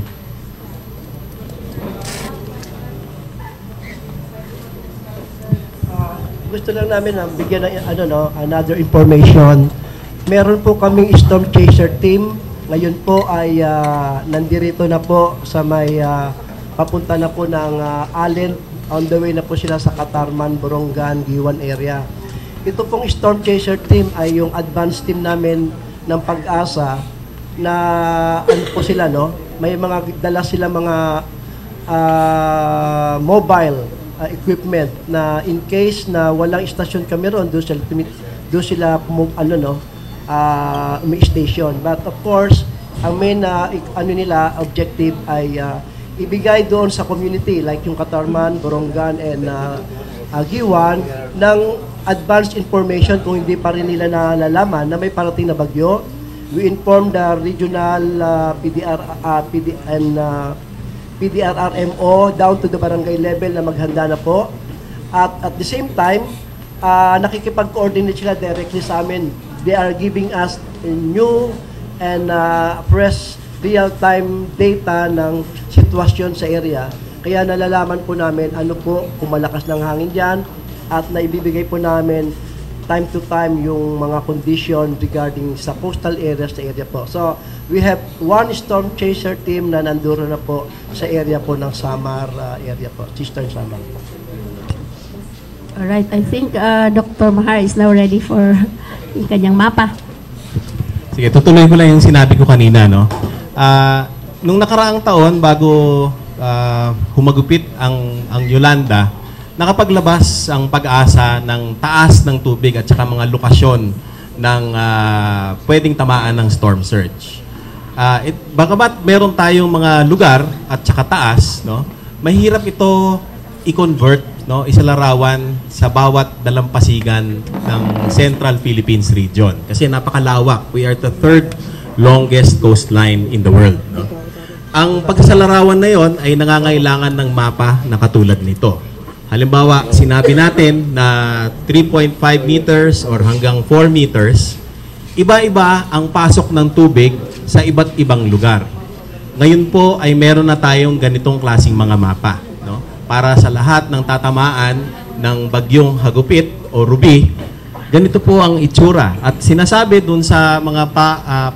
Gusto lang namin bigyan ng another information. Meron po kaming storm chaser team. Ngayon po ay nandirito na po sa may papunta na po ng Allen. On the way na po sila sa Katarman, Borongan, Giwan area. Ito pong storm chaser team ay yung advanced team namin ng Pag-asa na ano po sila, no? May mga dala sila mga mobile equipment na in case na walang station kami ron, doon sila may station. But of course, ang main objective ay ibigay doon sa community like yung Katarman, Borongan, and Giwan ng advanced information kung hindi pa rin nila nalalaman na may parating na bagyo. We inform the regional PDRRMO down to the barangay level na maghanda na po. At the same time, nakikipag-coordinate sila directly sa amin. They are giving us new and fresh real-time data ng sitwasyon sa area. Kaya nalalaman po namin ano po kung malakas ng hangin dyan at naibibigay po namin time to time yung mga condition regarding sa coastal areas sa area po. So, we have one storm chaser team na nanduro na po sa area po ng Samar area po, Eastern Samar. Alright, I think Dr. Mahar is now ready for yung kanyang mapa. Sige, tutuloy ko lang yung sinabi ko kanina, no? Nung nakaraang taon, bago humagupit ang Yolanda, nakapaglabas ang Pag-asa ng taas ng tubig at saka mga lokasyon ng pwedeng tamaan ng storm surge. Bagamat meron tayong mga lugar at saka taas, no? Mahirap ito i-convert, no, isalarawan sa bawat dalampasigan ng Central Philippines region kasi napakalawak. We are the third longest coastline in the world, no? Ang pagsasalarawan na yon ay nangangailangan ng mapa na katulad nito. Halimbawa, sinabi natin na 3.5 meters or hanggang 4 meters, iba-iba ang pasok ng tubig sa iba't ibang lugar. Ngayon po ay meron na tayong ganitong klaseng mga mapa, no? Para sa lahat ng tatamaan ng bagyong Hagupit o Ruby, ganito po ang itsura. At sinasabi dun sa mga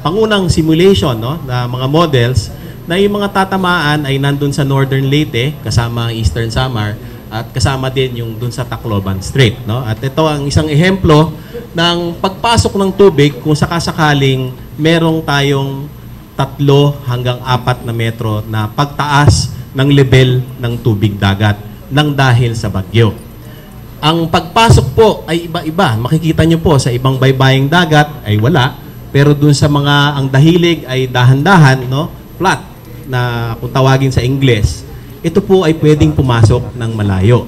pangunang simulation, no, na mga models, na yung mga tatamaan ay nandun sa Northern Leyte, kasama ang Eastern Samar, at kasama din yung dun sa Tacloban Strait, no? At ito ang isang ehemplo ng pagpasok ng tubig kung sakasakaling merong tayong 3 hanggang 4 na metro na pagtaas ng level ng tubig dagat nang dahil sa bagyo. Ang pagpasok po ay iba-iba. Makikita nyo po sa ibang baybaying dagat ay wala, pero dun sa mga ang dahilig ay dahan-dahan, no? Flat na kung tawagin sa Ingles, ito po ay pwedeng pumasok ng malayo.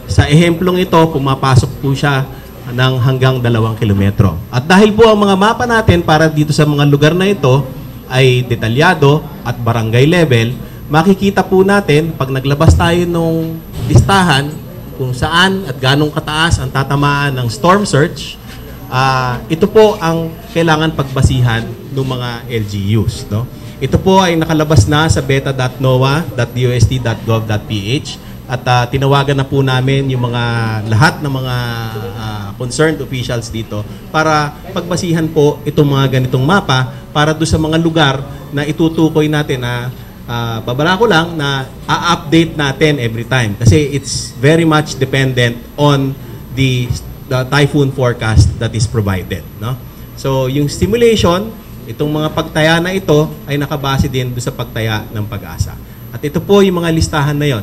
Sa ehemplong ito, pumapasok po siya ng hanggang 2 kilometro. At dahil po ang mga mapa natin para dito sa mga lugar na ito ay detalyado at barangay level, makikita po natin pag naglabas tayo nung listahan kung saan at ganong kataas ang tatamaan ng storm surge, ito po ang kailangan pagbasihan ng mga LGUs, no? Ito po ay nakalabas na sa beta.noaa.dost.gov.ph at tinawagan na po namin yung mga lahat ng mga concerned officials dito para pagbasihan po itong mga ganitong mapa para doon sa mga lugar na itutukoy natin na babala ko lang na a-update natin every time kasi it's very much dependent on the typhoon forecast that is provided, no? So yung simulation, itong mga pagtaya na ito ay nakabase din doon sa pagtaya ng Pag-asa. At ito po yung mga listahan na yon.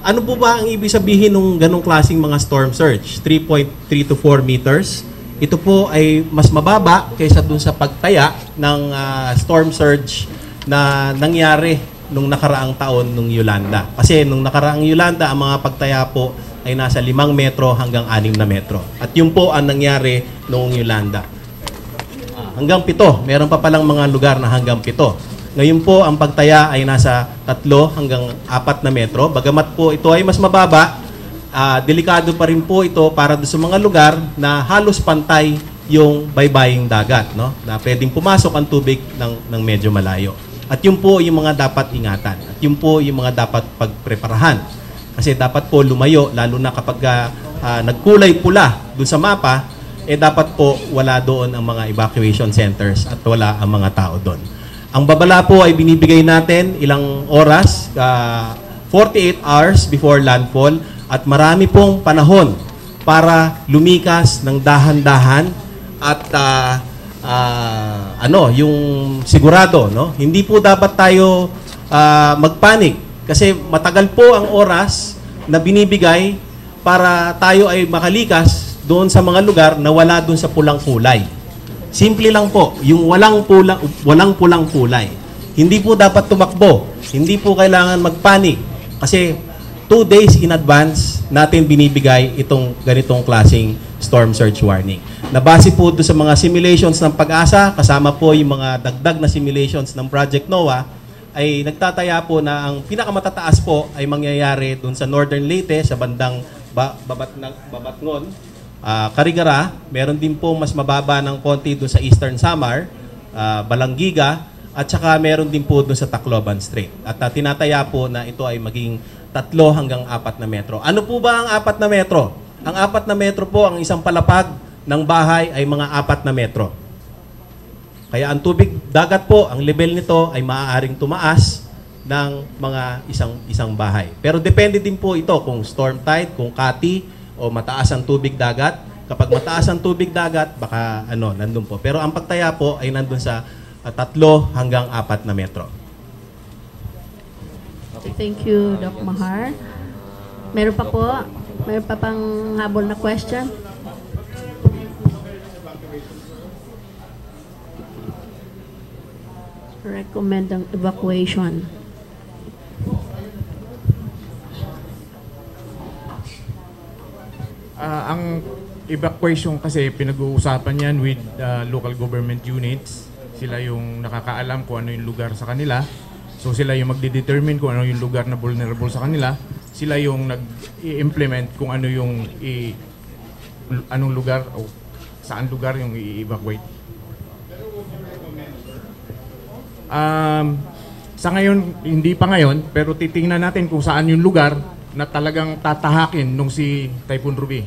Ano po ba ang ibig sabihin ng ganong klaseng mga storm surge? 3.3 to 4 meters. Ito po ay mas mababa kaysa doon sa pagtaya ng storm surge na nangyari nung nakaraang taon nung Yolanda. Kasi nung nakaraang Yolanda, ang mga pagtaya po ay nasa 5 metro hanggang 6 na metro. At yun po ang nangyari noong Yolanda. Hanggang 7. Meron pa palang mga lugar na hanggang 7. Ngayon po, ang pagtaya ay nasa 3 hanggang 4 na metro. Bagamat po ito ay mas mababa, delikado pa rin po ito para doon sa mga lugar na halos pantay yung baybaying dagat, no? Na pwedeng pumasok ang tubig ng medyo malayo. At yun po yung mga dapat ingatan. At yun po yung mga dapat pagpreparahan. Kasi dapat po lumayo, lalo na kapag nagkulay pula doon sa mapa, dapat po wala doon ang mga evacuation centers at wala ang mga tao doon. Ang babala po ay binibigay natin ilang oras, 48 hours before landfall, at marami pong panahon para lumikas ng dahan-dahan at yung sigurado, no? Hindi po dapat tayo magpanik kasi matagal po ang oras na binibigay para tayo ay makalikas doon sa mga lugar na wala doon sa pulang kulay. Simple lang po, yung walang pulang kulay. Hindi po dapat tumakbo. Hindi po kailangan magpanik kasi 2 days in advance natin binibigay itong ganitong klaseng storm surge warning. Nabase po doon sa mga simulations ng Pag-asa, kasama po yung mga dagdag na simulations ng Project NOAA, ay nagtataya po na ang pinakamatataas po ay mangyayari doon sa Northern Leyte, sa bandang Babatngon, Carigara. Meron din po mas mababa ng konti doon sa Eastern Samar, Balangiga, at saka meron din po doon sa Tacloban Strait. At tinataya po na ito ay maging 3 hanggang 4 na metro. Ano po ba ang 4 na metro? Ang 4 na metro po, ang isang palapag ng bahay ay mga 4 na metro. Kaya ang tubig dagat po, ang level nito ay maaaring tumaas ng mga isang bahay. Pero depende din po ito kung storm tide, kung kati, o mataas ang tubig dagat. Kapag mataas ang tubig dagat, baka nandun po. Pero ang pagtaya po ay nandun sa 3 hanggang 4 na metro. Okay, thank you, Doc Mahar. Meron pa pang habol na question? Recommend ang evacuation. Ang evacuation kasi pinag-uusapan yan with local government units. Sila yung nakakaalam kung ano yung lugar sa kanila. So sila yung magde-determine kung ano yung lugar na vulnerable sa kanila. Sila yung nag-i-implement kung ano yung anong lugar o saan lugar yung i-evacuate. Sa ngayon, hindi pa ngayon, pero titingnan natin kung saan yung lugar na talagang tatahakin nung si Typhoon Ruby.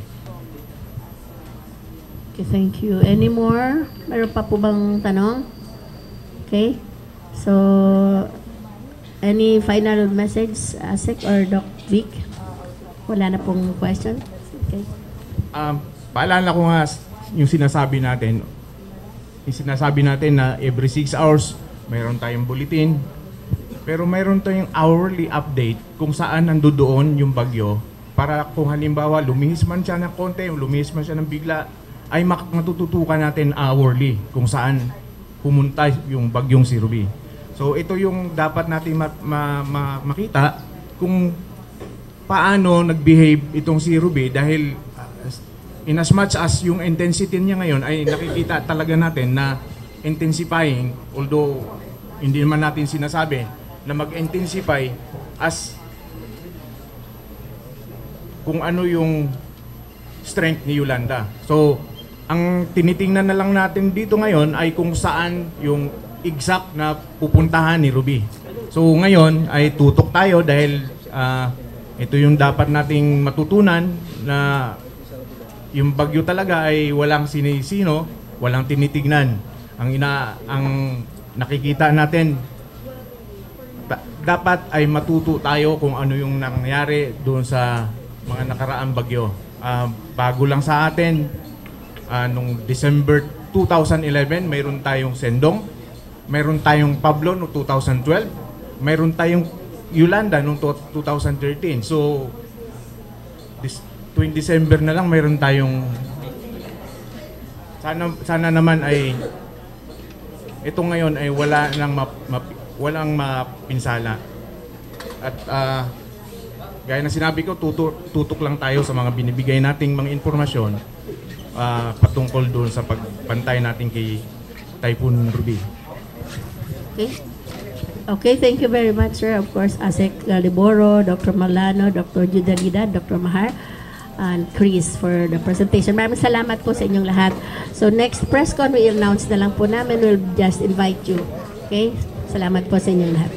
Okay, thank you. Any more? Meron pa po bang tanong? Okay. So, any final message, Asik or Doc Vic? Wala na pong question? Okay. Paalala ko nga yung sinasabi natin na every 6 hours, mayroon tayong bulletin, pero mayroon tayong hourly update kung saan nandoon yung bagyo para kung halimbawa lumihis man siya ng konti, lumihis man siya ng bigla, ay matututukan natin hourly kung saan pumunta yung bagyong si Ruby. So ito yung dapat natin makita kung paano nag-behave itong si Ruby dahil in as much as yung intensity niya ngayon ay nakikita talaga natin na intensifying, although hindi naman natin sinasabi na mag-intensify as kung ano yung strength ni Yolanda. So, ang tinitingnan na lang natin dito ngayon ay kung saan yung exact na pupuntahan ni Ruby. So, ngayon ay tutok tayo dahil ito yung dapat nating matutunan na yung bagyo talaga ay walang sinisino, walang tinitignan. Ang nakikita natin, dapat ay matuto tayo kung ano yung nangyari doon sa mga nakaraang bagyo. Bago lang sa atin, nung December 2011, mayroon tayong Sendong, mayroon tayong Pablo noong 2012, mayroon tayong Yolanda noong 2013. So, tuwing December na lang mayroon tayong sana naman ay ito ngayon ay walang mapinsala. At gaya na sinabi ko, tutok lang tayo sa mga binibigay nating mga informasyon patungkol doon sa pagpantay natin kay Typhoon Ruby. Okay. Okay, thank you very much, sir. Of course, Asik Liboro, Dr. Malano, Dr. Judalida, Dr. Mahar. Chris for the presentation. Maraming salamat po sa inyong lahat. So next press con, we announce na lang po namin. We'll just invite you. Okay? Salamat po sa inyong lahat.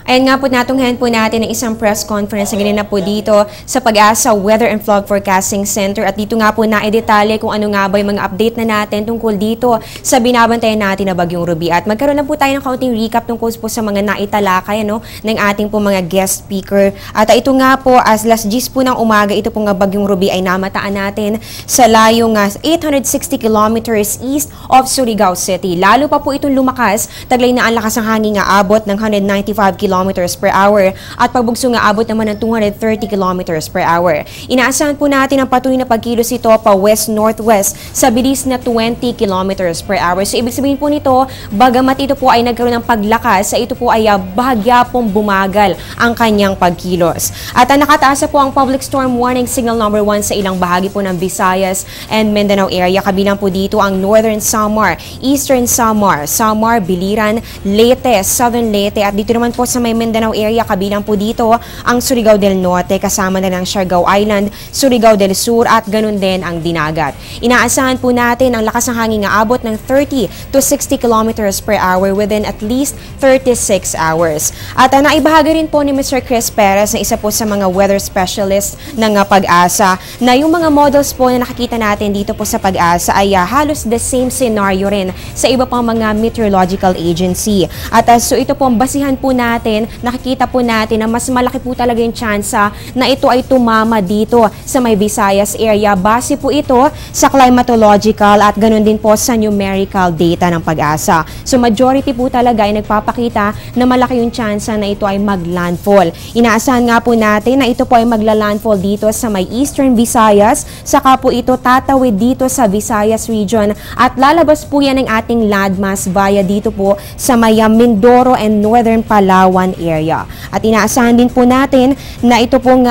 Ayan nga po, natunghayan po natin ng isang press conference na ganyan na po dito sa Pag-asa Weather and Flood Forecasting Center. At dito nga po na-detalye kung ano nga ba yung mga update na natin tungkol dito sa binabantayan natin na Bagyong Ruby. At magkaroon na po tayo ng kaunting recap tungkol po sa mga naitalakay ng ating po mga guest speaker. At ito nga po, as last gis po ng umaga, ito po nga Bagyong Ruby ay namataan natin sa layong 860 kilometers east of Surigao City. Lalo pa po itong lumakas, taglay na ang lakas ng hangin nga abot ng 195 kilometers per hour at pagbugso nga abot naman ng 230 kilometers per hour. Inaasahan po natin ang patuloy na pagkilos ito pa west-northwest sa bilis na 20 kilometers per hour. So ibig sabihin po nito, bagamat ito po ay nagkaroon ng paglakas, sa ito po ay bahagya pong bumagal ang kanyang pagkilos. At nakataas po ang public storm warning signal number 1 sa ilang bahagi po ng Visayas and Mindanao area. Kabilang po dito ang Northern Samar, Eastern Samar, Samar, Biliran, Leyte, Southern Leyte at dito naman po sa may Mindanao area, kabilang po dito ang Surigao del Norte, kasama na ng Siargao Island, Surigao del Sur at ganun din ang Dinagat. Inaasahan po natin ang lakas ng hangin nga abot ng 30 to 60 kilometers per hour within at least 36 hours. At naibahagi rin po ni Mr. Chris Perez na isa po sa mga weather specialist ng Pag-asa na yung mga models po na nakikita natin dito po sa Pag-asa ay halos the same scenario rin sa iba pang mga meteorological agency. At so ito po ang basihan po natin, nakikita po natin na mas malaki po talaga yung tsansa na ito ay tumama dito sa may Visayas area. Base po ito sa climatological at ganun din po sa numerical data ng Pag-asa. So majority po talaga ay nagpapakita na malaki yung tsansa na ito ay maglandfall. Inaasahan nga po natin na ito po ay maglalandfall dito sa may Eastern Visayas, saka po ito tatawid dito sa Visayas region at lalabas po yan ng ating landmass via dito po sa may Mindoro and Northern Palawan area. At inaasahan din po natin na ito pong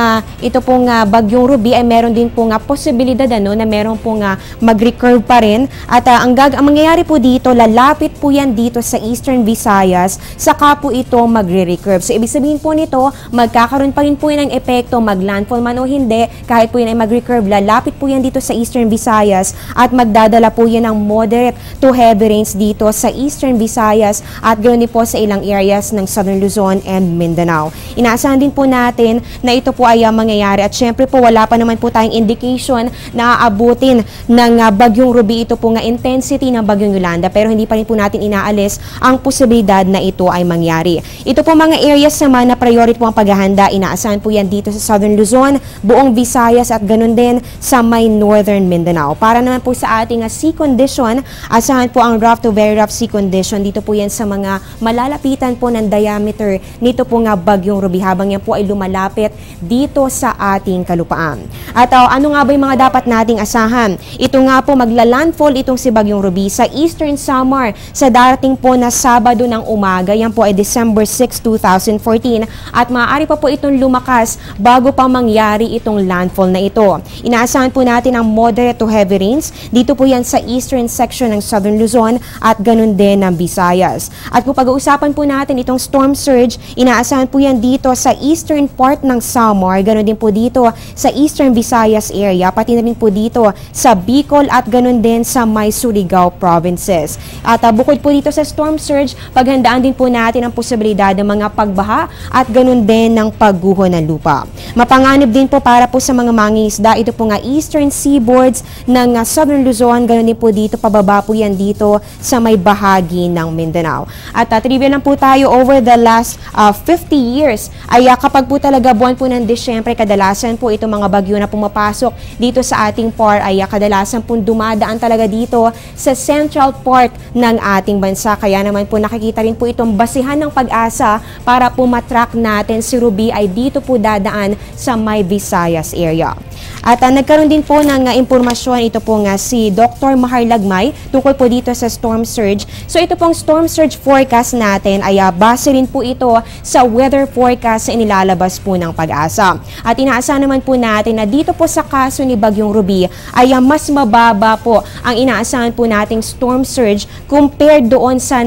Bagyong Ruby ay meron din po posibilidad na meron po mag-recurve pa rin. At ang mangyayari po dito, lalapit po yan dito sa Eastern Visayas, saka po ito magre-recurve. So ibig sabihin po nito, magkakaroon pa rin po yan ng epekto, maglandfall man o hindi, kahit po yan ay mag-recurve, lalapit po yan dito sa Eastern Visayas at magdadala po yan ng moderate to heavy rains dito sa Eastern Visayas at ganoon din po sa ilang areas ng Southern Luzon and Mindanao. Inaasahan din po natin na ito po ay mangyayari at syempre po wala pa naman po tayong indication na aabutin ng Bagyong Ruby ito po intensity ng Bagyong Yolanda, pero hindi pa rin po natin inaalis ang posibilidad na ito ay mangyari. Ito po mga areas naman na priority po ang paghahanda, inaasahan po yan dito sa Southern Luzon, buong Visayas at ganun din sa may Northern Mindanao. Para naman po sa ating sea condition, asahan po ang rough to very rough sea condition. Dito po yan sa mga malalapitan po ng diameter nito po Bagyong Ruby habang yan po ay lumalapit dito sa ating kalupaan. At ano nga ba yung mga dapat nating asahan? Ito nga po maglalandfall itong si Bagyong Ruby sa Eastern Samar sa darating po na Sabado ng umaga. Yan po ay December 6, 2014 at maaari pa po itong lumakas bago pa mangyari itong landfall na ito. Inaasahan po natin ang moderate to heavy rains. Dito po yan sa eastern section ng Southern Luzon at ganun din ng Visayas. At kung pag-uusapan po natin itong storm surge, inaasahan po yan dito sa eastern part ng Samar, ganoon din po dito sa eastern Visayas area, pati na rin po dito sa Bicol at ganoon din sa may Surigao provinces. At bukod po dito sa storm surge, paghandaan din po natin ang posibilidad ng mga pagbaha at ganoon din ng pagguho ng lupa. Mapanganib din po para po sa mga mangingisda, ito po eastern seaboards ng Southern Luzon, ganoon din po dito, pababa po yan dito sa may bahagi ng Mindanao. At trivia lang po tayo, over the last 50 years ay kapag po talaga buwan po ng Disyembre, kadalasan po itong mga bagyo na pumapasok dito sa ating part ay kadalasan po dumadaan talaga dito sa central part ng ating bansa. Kaya naman po nakikita rin po itong basihan ng Pag-asa para po matrack natin si Ruby ay dito po dadaan sa may Visayas area. At nagkaroon din po ng impormasyon ito po si Dr. Mahar Lagmay tungkol po dito sa storm surge. So ito pong storm surge forecast natin ay base rin po ito ito sa weather forecast na inilalabas po ng Pag-asa. At inaasahan naman po natin na dito po sa kaso ni Bagyong Ruby ay mas mababa po ang inaasahan po nating storm surge compared doon sa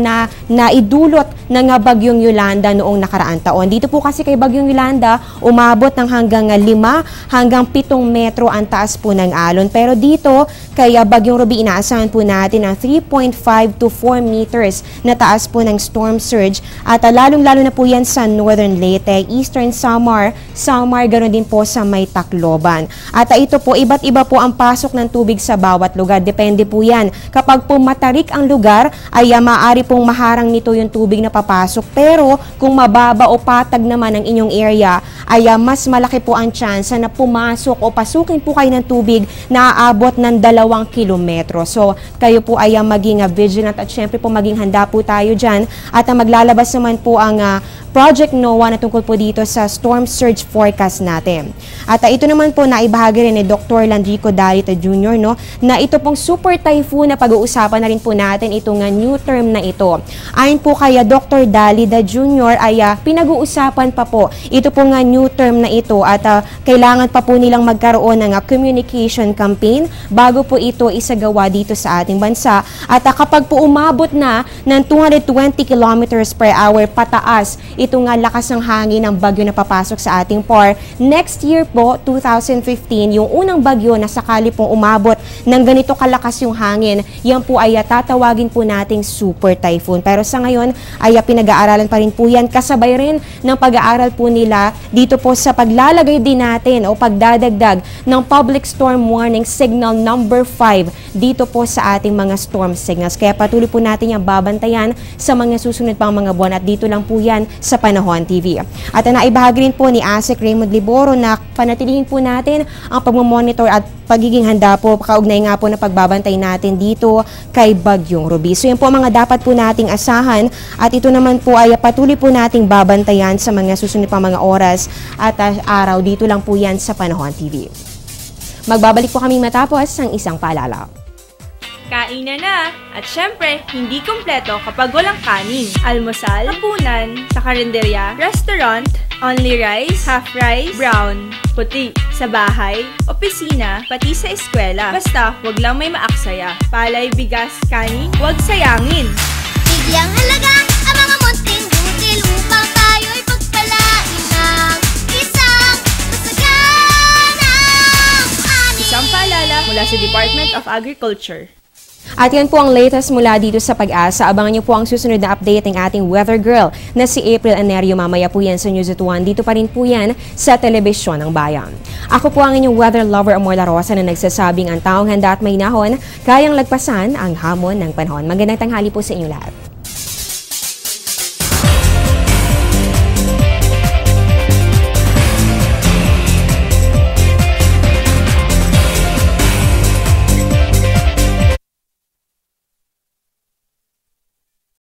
naidulot ng Bagyong Yolanda noong nakaraang taon. Dito po kasi kay Bagyong Yolanda, umabot ng hanggang 5 hanggang 7 metro ang taas po ng alon. Pero dito, kaya Bagyong Ruby, inaasahan po natin ang 3.5 to 4 meters na taas po ng storm surge. At lalong-lalo na po yan sa Northern Leyte, Eastern Samar, ganoon din po sa may Tacloban. At ito po, iba't iba po ang pasok ng tubig sa bawat lugar. Depende po yan. Kapag po matarik ang lugar, ay maaari pong maharang nito yung tubig na papasok. Pero kung mababa o patag naman ang inyong area, ay mas malaki po ang chance na pumasok o pasukin po kayo ng tubig na aabot ng 2 kilometro. So, kayo po ay maging vigilant at syempre po maging handa po tayo dyan. At maglalabas naman po ang Project NOAA na tungkol po dito sa storm surge forecast natin. At ito naman po naibahagi rin ni Dr. Landrico Darita Jr. Na ito pong super typhoon na pag-uusapan na rin po natin itong new term na ito. Ayon po kaya Dr. Darita Jr. ay pinag-uusapan pa po ito pong new term na ito at kailangan pa po nilang magkaroon ng communication campaign bago po ito isagawa dito sa ating bansa. At kapag po umabot na ng 220 kilometers per hour pataas itong lakas ng hangin ng bagyo na papasok sa ating PAR. Next year po, 2015, yung unang bagyo na sakali pong umabot ng ganito kalakas yung hangin, yan po ay tatawagin po nating super typhoon. Pero sa ngayon ay pinag-aaralan pa rin po yan. Kasabay rin ng pag-aaral po nila dito po sa paglalagay din natin o pagdadagdag ng public storm warning signal number 5 dito po sa ating mga storm signals. Kaya patuloy po natin yung babantayan sa mga susunod pang mga buwan at dito lang po yan sa Panahon TV. At naibahagi rin po ni ASEC Raymond Liboro na panatilihin po natin ang pagmamonitor at pagiging handa po, kaugnay nga po na pagbabantay natin dito kay Bagyong Ruby. So yan po ang mga dapat po nating asahan at ito naman po ay patuloy po nating babantayan sa mga susunod pang mga oras at araw. Dito lang po yan sa Panahon TV. Magbabalik po kami matapos ng isang paalala. Kainan na! At syempre, hindi kumpleto kapag walang kanin. Almusal, hapunan, sa karinderya, restaurant, only rice, half rice, brown, puti. Sa bahay, opisina, pati sa eskwela. Basta, wag lang may maaksaya. Palay, bigas, kanin, wag sayangin. Bigyang halaga ang mga munting butil upang tayo'y pagpalain ng isang masaganang ani. Isang paalala mula sa Department of Agriculture. At yan po ang latest mula dito sa Pag-asa. Abangan niyo po ang susunod na update ng ating weather girl na si April Anerio. Mamaya po yan sa News at 1. Dito pa rin po yan sa Telebisyon ng Bayan. Ako po ang inyong weather lover Amor La Rosa na nagsasabing ang taong handa at may nahon kayang lagpasan ang hamon ng panahon. Magandang tanghali po sa inyo lahat.